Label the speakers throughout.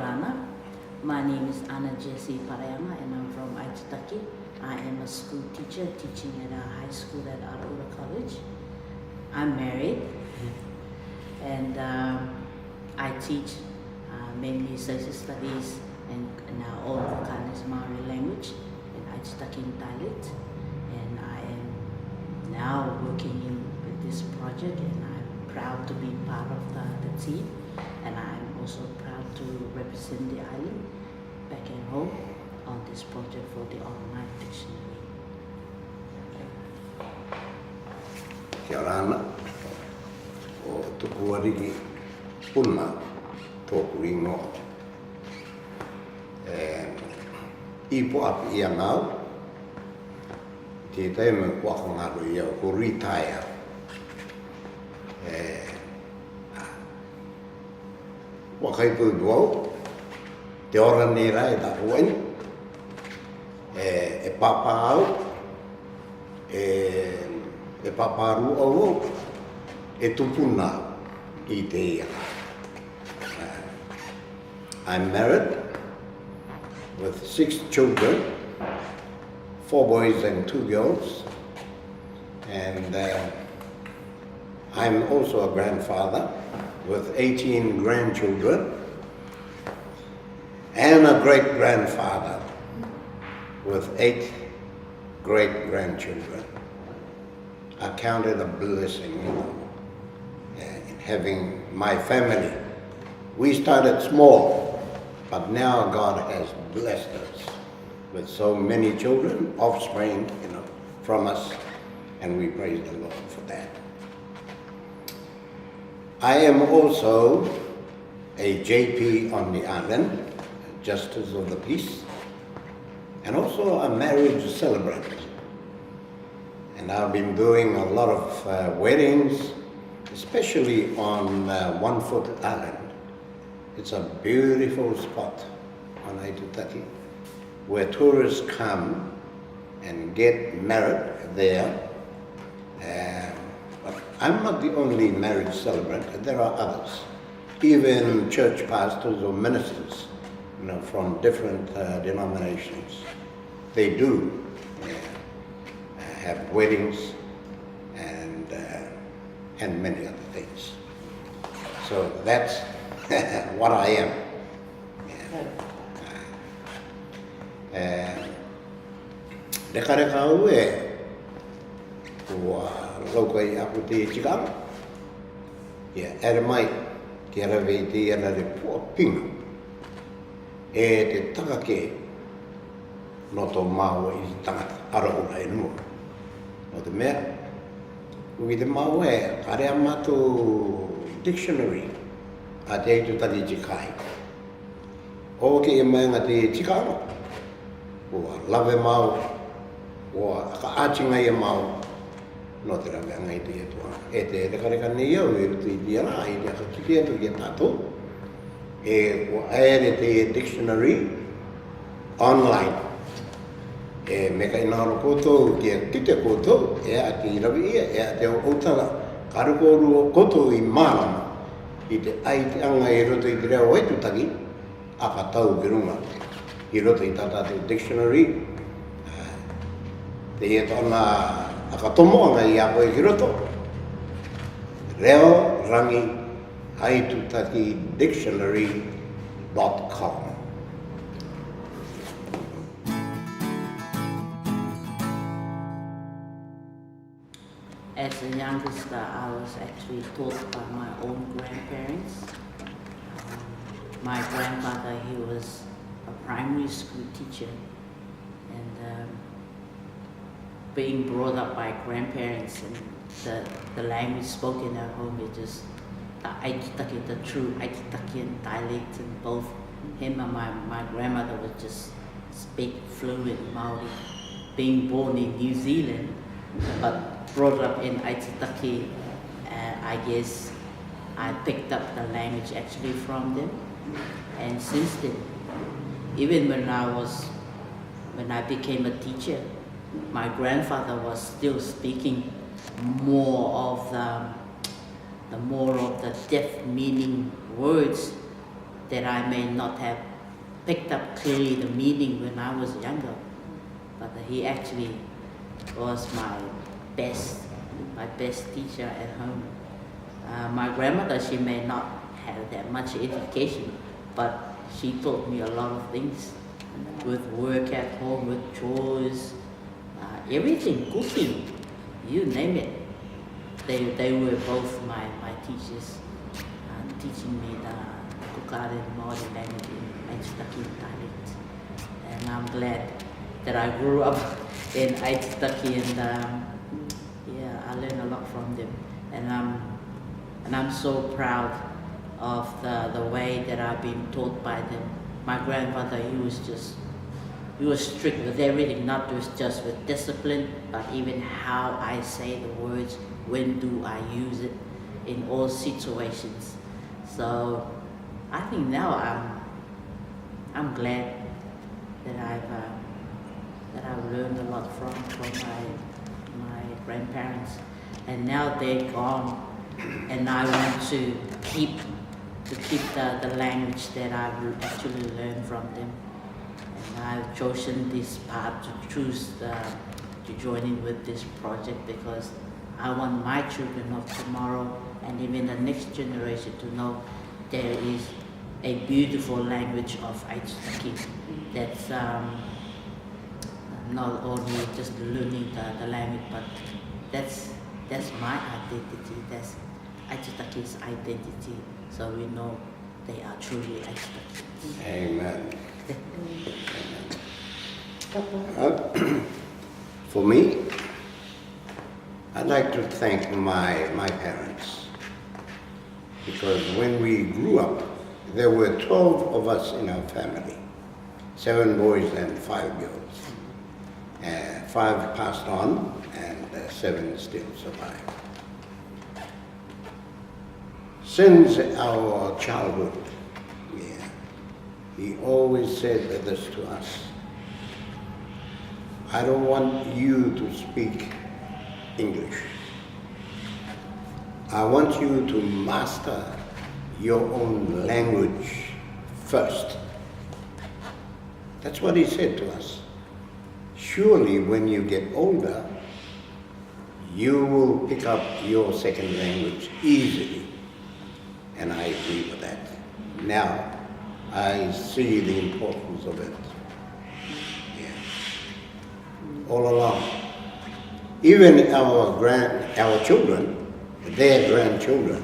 Speaker 1: Rana. My name is Jessie and I'm from Aituaki. I am a school teacher teaching at a high school at REA College. I'm married and I teach mainly social studies and all Kanes Maori language in Aituaki dialect. And I am now working with this project and I'm proud to be part of the team. And I'm also proud to represent the island back at home on this project for the online dictionary.
Speaker 2: Kia rana, o Tupuariki, Puna, tōku ingoa. I po api ia ngau, te teime whakangaru ia ko retire. Wakai pui duau, te ora nera e taku waini, e pāpāho, e pāpāru au, e tupuna I te ia. I'm married with 6 children, 4 boys and 2 girls, and I'm also a grandfather with 18 grandchildren and a great-grandfather with 8 great-grandchildren. I count it a blessing, in having my family. We started small, but now God has blessed us with so many children, offspring, from us, and we praise the Lord for that. I am also a JP on the island, Justice of the Peace, and also a marriage celebrant. And I've been doing a lot of weddings, especially on One Foot Island. It's a beautiful spot on Aituaki, where tourists come and get married there. But I'm not the only marriage celebrant, there are others. Even church pastors or ministers, from different denominations. They do have weddings and many other things. So that's what I am. Reka au kua laukai aku te tikanga. Ere mai, te arawe te arare pua pinga. E te takake no tō māua I tangata araura e nua. No te mea, ui te māua e karea mātou dictionary a te Aituaki tikai. O ke e maenga te tikanga, ua lawe mau, ua ka ātinga e mau, no te rawe angai te etua. E te rekareka nei au e rutu I te ara, I te aka kiki atu ki a tātou. E ua aere te dictionary online. E me ka inaro koutou ki a kite koutou, e a ki rawe ia, e a te outala. Karukoru koutou I mālama. I te aiteanga I roto I te reo Aitutaki, a ka tau ki runga. I roto I tātātou dictionary, te ia tōna a ka tomoanga I a koe ki roto. Reo rangi Aitutaki dictionary.com.
Speaker 1: As a youngster, I was actually taught by my own grandparents. My grandfather, he was a primary school teacher, and being brought up by grandparents and the language spoken at home, it just the Aitutaki, the true Aitutakian dialect, and both him and my grandmother would just speak fluent Māori. Being born in New Zealand, but brought up in Aitutaki, I guess I picked up the language actually from them. And since then, even when I became a teacher, my grandfather was still speaking more of the deaf meaning words that I may not have picked up clearly the meaning when I was younger, but he actually was my best teacher at home. My grandmother, she may not have that much education, but she taught me a lot of things with work at home, with chores, everything, cooking, you name it. They were both my teachers, teaching me the Kukare and Māori language in Aituaki dialect. And I'm glad that I grew up in Aituaki, and yeah, I learned a lot from them. And I'm so proud of the way that I've been taught by them. My grandfather, he was strict with everything, not just with discipline, but even how I say the words, when do I use it in all situations. So I think now I'm glad that I've learned a lot from my grandparents, and now they're gone, and I want to keep the language that I've actually learned from them. And I've chosen this path to join in with this project because I want my children of tomorrow and even the next generation to know there is a beautiful language of Aituaki that's not only just learning the language, but that's my identity, that's Aitutaki's identity, so we know they are truly Aitutaki.
Speaker 2: Amen. For me, I'd like to thank my parents, because when we grew up, there were 12 of us in our family, 7 boys and 5 girls. 5 passed on and 7 still survive. Since our childhood, he always said this to us: I don't want you to speak English. I want you to master your own language first. That's what he said to us. Surely when you get older, you will pick up your second language easily. And I agree with that. Now, I see the importance of it. All along. Even our children, their grandchildren,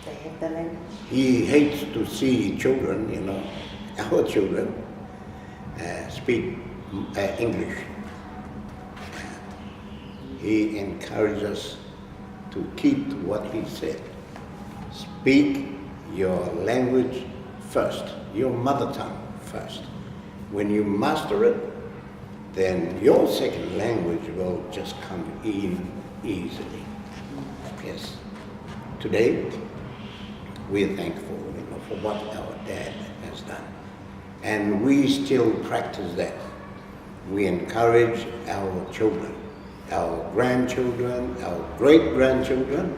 Speaker 3: they have the language.
Speaker 2: He hates to see children, our children, speak English. He encourages us to keep what he said. Speak your language first, your mother tongue first. When you master it, then your second language will just come in easily. Yes. Today, we're thankful for what our dad has done. And we still practice that. We encourage our children, our grandchildren, our great-grandchildren,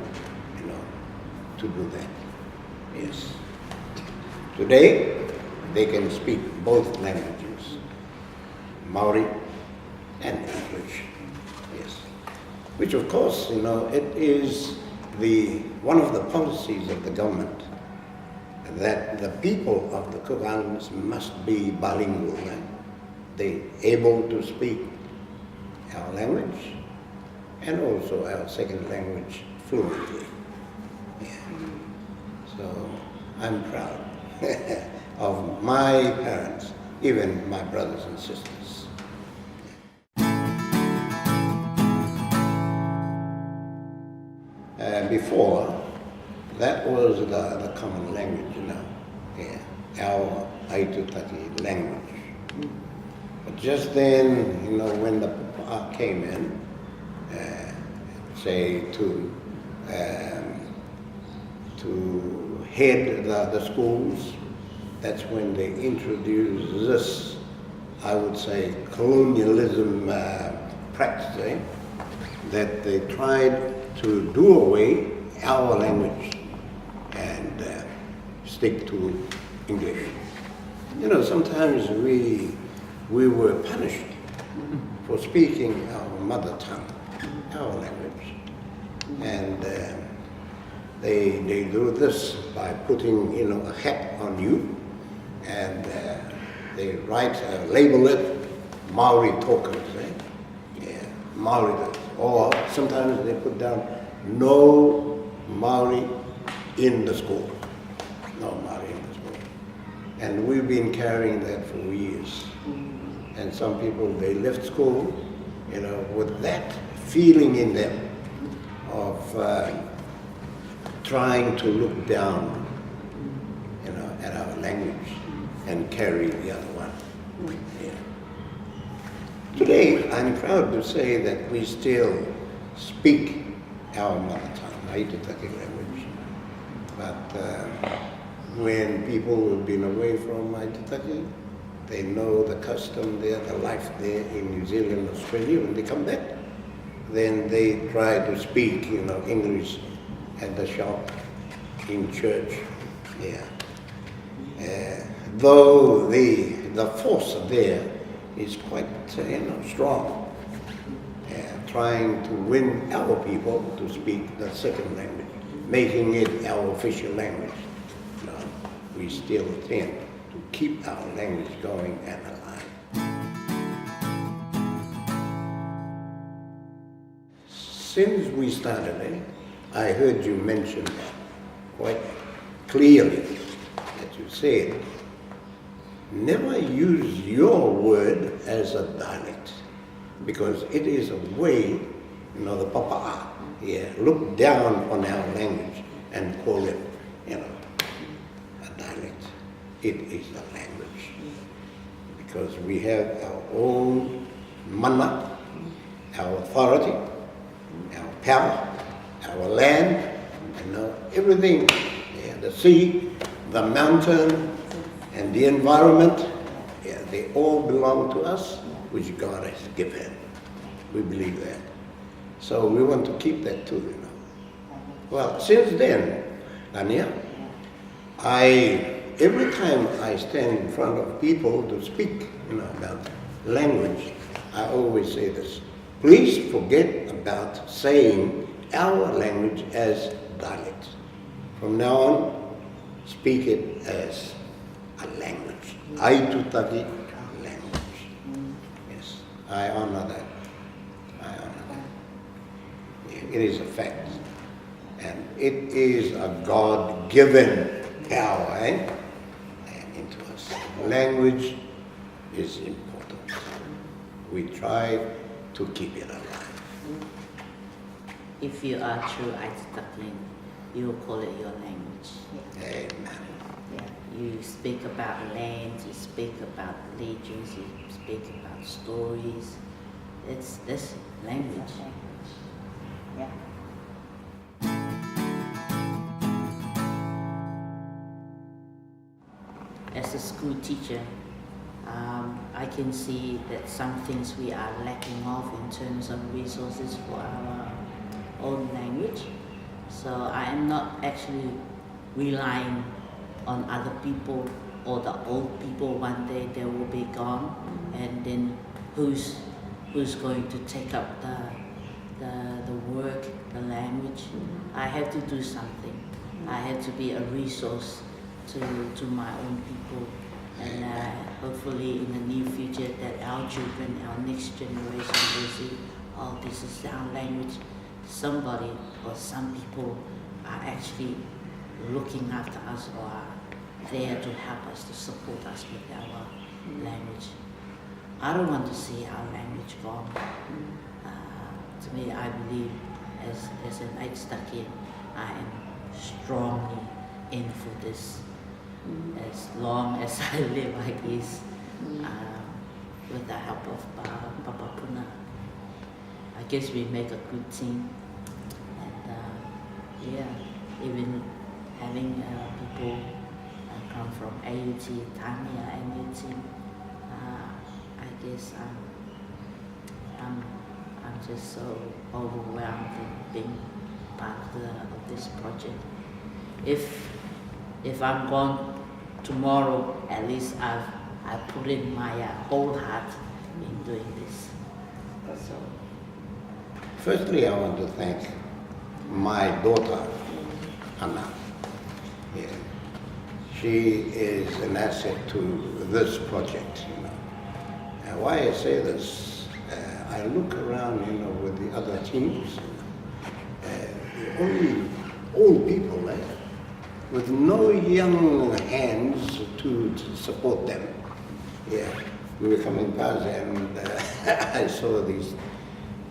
Speaker 2: to do that. Yes. Today, they can speak both languages, Maori and English. Yes. Which, of course, it is one of the policies of the government that the people of the Cook Islands must be bilingual. They're able to speak our language and also our second language fluently. Yeah. So I'm proud of my parents, even my brothers and sisters. Before, that was the common language, our Aitutaki language. But just then, when the pāpāho came in, to head the schools, that's when they introduced this, I would say, colonialism practice, that they tried to do away our language and stick to English. You know, sometimes we were punished for speaking our mother tongue, our language. And they do this by putting, you know, a hat on you, and they write, label it Maori talkers, eh? Yeah, Maori. Or sometimes they put down no Maori in the school. No Maori in the school. And we've been carrying that for years. And some people, they left school, you know, with that feeling in them of trying to look down, you know, at our language and carry the other one. Yeah. Today, I'm proud to say that we still speak our mother tongue, Aituaki language. But when people have been away from Aituaki, they know the custom there, the life there in New Zealand, Australia. When they come back, then they try to speak, you know, English at the shop, in church. Yeah. Though the force there is quite, you know, strong. Trying to win our people to speak the second language, making it our official language. No, we still tend to keep our language going and alive. Since we started, I heard you mention quite clearly that you said, never use your word as a dialect, because it is a way, you know, the pāpāho, yeah, look down on our language and call it, you know, a dialect. It is a language, because we have our own mana, our authority, our power, our land, you know, everything, yeah, the sea, the mountain, and the environment, yeah, they all belong to us, which God has given. We believe that. So we want to keep that too, you know. Well, since then, Ania, every time I stand in front of people to speak, you know, about language, I always say this: please forget about saying our language as dialect. From now on, speak it as a language. Aituaki language. Yes, I honor that. I honor that. Yeah, it is a fact. And it is a God-given power, into us. Language is important. We try to keep it alive.
Speaker 1: If you are true Aituaki, you will call it your language.
Speaker 2: Amen.
Speaker 1: Yeah. You speak about land, you speak about legends, you speak about stories. It's this language.
Speaker 3: Yeah.
Speaker 1: As a school teacher, I can see that some things we are lacking of in terms of resources for our own language. So I am not actually relying on other people or the old people. One day they will be gone, and then who's going to take up the work, the language? I have to do something. I have to be a resource to my own people, and hopefully in the near future that our children, our next generation will see, oh, this is our language. Somebody or some people are actually looking after us or are there to help us, to support us with our language. I don't want to see our language gone. To me, I believe as an Aituaki, I am strongly in for this. As long as I live, I guess, with the help of Papa Puna. I guess we make a good team, and yeah, even having people come from AUT, Tāmia, and UT, I guess I'm just so overwhelmed in being part of this project. If if I'm gone tomorrow, at least I put in my whole heart in doing this. So.
Speaker 2: Firstly, I want to thank my daughter, Anna. Yeah. She is an asset to this project, you know. And why I say this, I look around, you know, with the other teams, only old people, eh? With no young hands to support them. Yeah, we were coming past and I saw these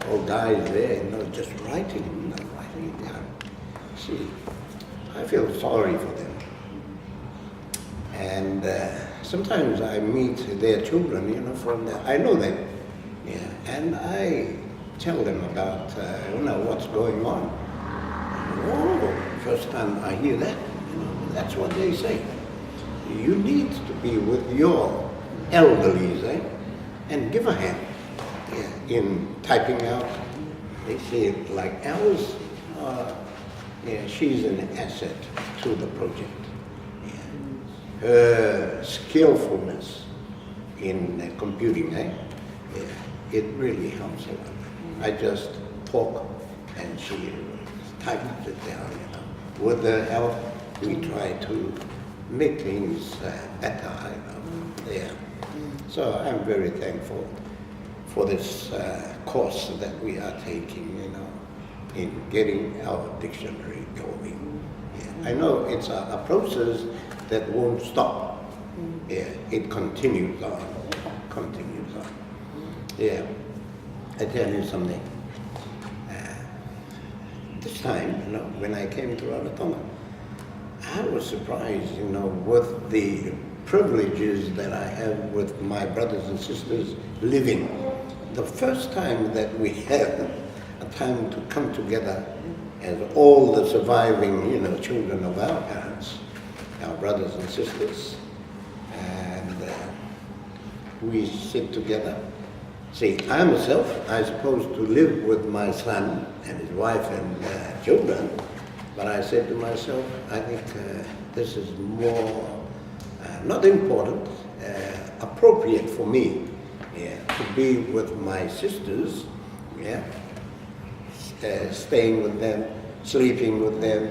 Speaker 2: old guys there, you know, just writing it down. See, I feel sorry for them. And sometimes I meet their children, you know, from there. I know them, yeah, and I tell them about, you know, what's going on. Oh, first time I hear that, you know, that's what they say. You need to be with your elderlies, eh, and give a hand, yeah, in typing out. They see it like Alice, yeah, she's an asset to the project. Yeah. Her skillfulness in computing, eh, yeah, it really helps a lot. I just talk and she types it down, you know. With the help, we try to make things better, you know. Yeah. So I'm very thankful for this course that we are taking, you know, in getting our dictionary going. Yeah. I know it's a process that won't stop. Yeah. It continues on, continues on. Yeah. I tell you something. This time, you know, when I came to Rarotonga, I was surprised, you know, with the privileges that I have with my brothers and sisters living. The first time that we had a time to come together as all the surviving, you know, children of our parents, our brothers and sisters, and we sit together. See, I myself, I'm supposed to live with my son and his wife and children, but I said to myself, I think this is more, not important, appropriate for me, yeah, to be with my sisters, yeah, staying with them, sleeping with them,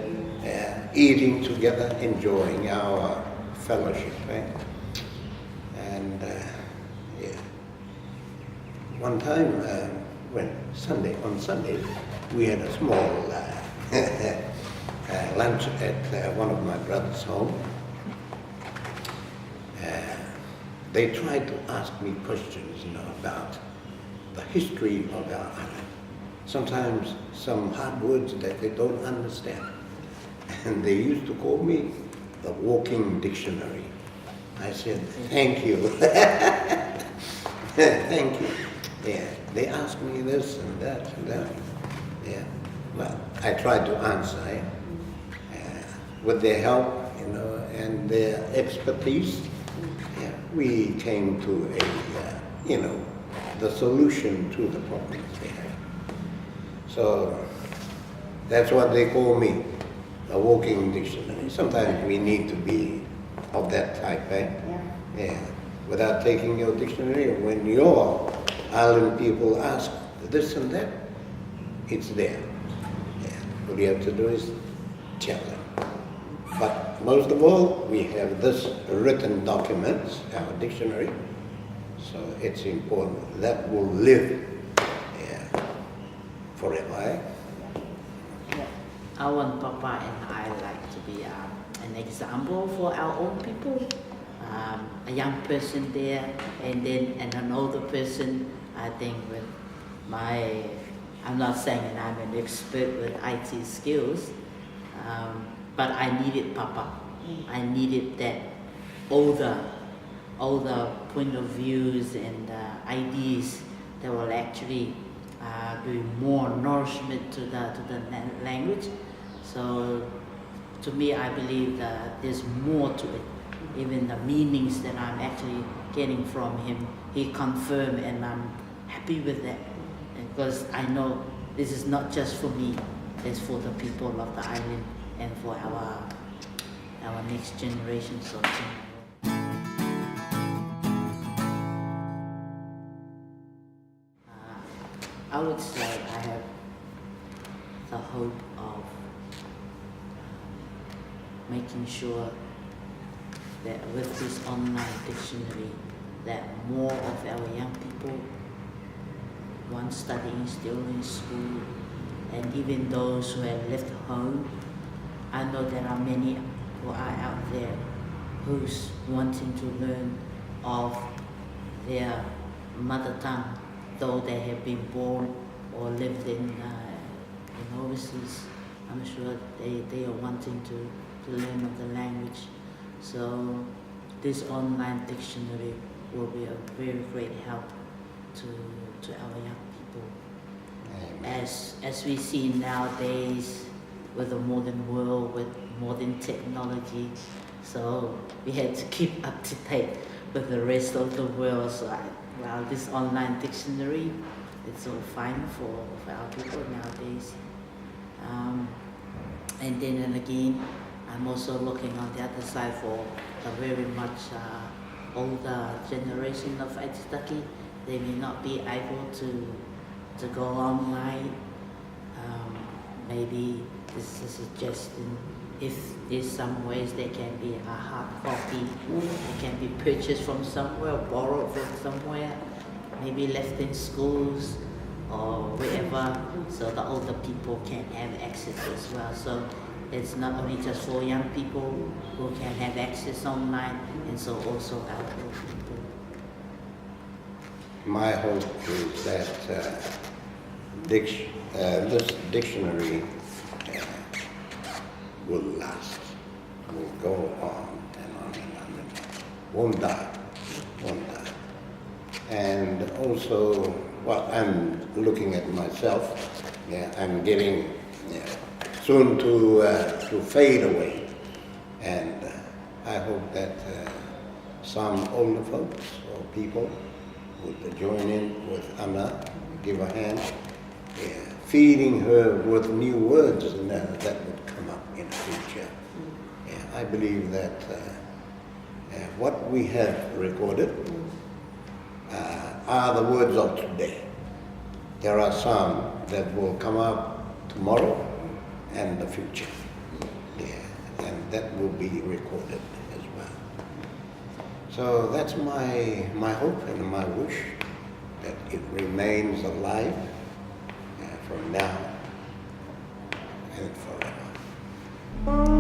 Speaker 2: eating together, enjoying our fellowship, right? And yeah. One time, on Sunday, we had a small lunch at one of my brother's home. They tried to ask me questions, you know, about the history of our island. Sometimes some hard words that they don't understand. And they used to call me the walking dictionary. I said, thank you. Thank you. Yeah, they asked me this and that and that. Yeah, well, I tried to answer with their help, you know, and their expertise. Yeah, we came to a, you know, the solution to the problems they had. So that's what they call me, a walking dictionary. Sometimes we need to be of that type, eh? Yeah. Yeah. Without taking your dictionary, when your island people ask this and that, it's there. Yeah. All you have to do is tell them. But most of all, we have this written document, our dictionary, so it's important. That will live, yeah, forever. Eh?
Speaker 1: Yeah. I want Papa and I like to be an example for our own people. A young person there, and then an older person. I think with my, I'm not saying that I'm an expert with IT skills, but I needed Papa. I needed that older point of views and ideas that will actually do more nourishment to the language. So to me, I believe that there's more to it. Even the meanings that I'm actually getting from him, he confirmed, and I'm happy with that. Because I know this is not just for me, it's for the people of the island and for our our next generations of tomorrow. I would say I have the hope of making sure that with this online dictionary that more of our young people, once studying still in school, and even those who have left home, I know there are many who are out there who's wanting to learn of their mother tongue, though they have been born or lived in overseas. I'm sure they are wanting to learn of the language. So this online dictionary will be a very great help to our young people.
Speaker 2: Amen.
Speaker 1: As we see nowadays with the modern world, with modern technology, so we had to keep up to date with the rest of the world. So well, this online dictionary, it's all fine for our people nowadays. And then and again, I'm also looking on the other side for a very much older generation of Aituaki. They may not be able to go online. Maybe this is a suggestion, if there's some ways there can be a hard copy, it can be purchased from somewhere, borrowed from somewhere, maybe left in schools or wherever, so the older people can have access as well. So it's not only just for young people who can have access online, and so also elderly people.
Speaker 2: My hope is that this dictionary will last, will go on and on and on and on. Won't die. And also, well, I'm looking at myself. I'm getting soon to fade away, and I hope that some older folks or people would join in with Anna, give a hand, feeding her with new words and that would come up in the future. I believe that what we have recorded are the words of today. There are some that will come up tomorrow and the future. And that will be recorded as well. So that's my hope and my wish, that it remains alive from now and forever.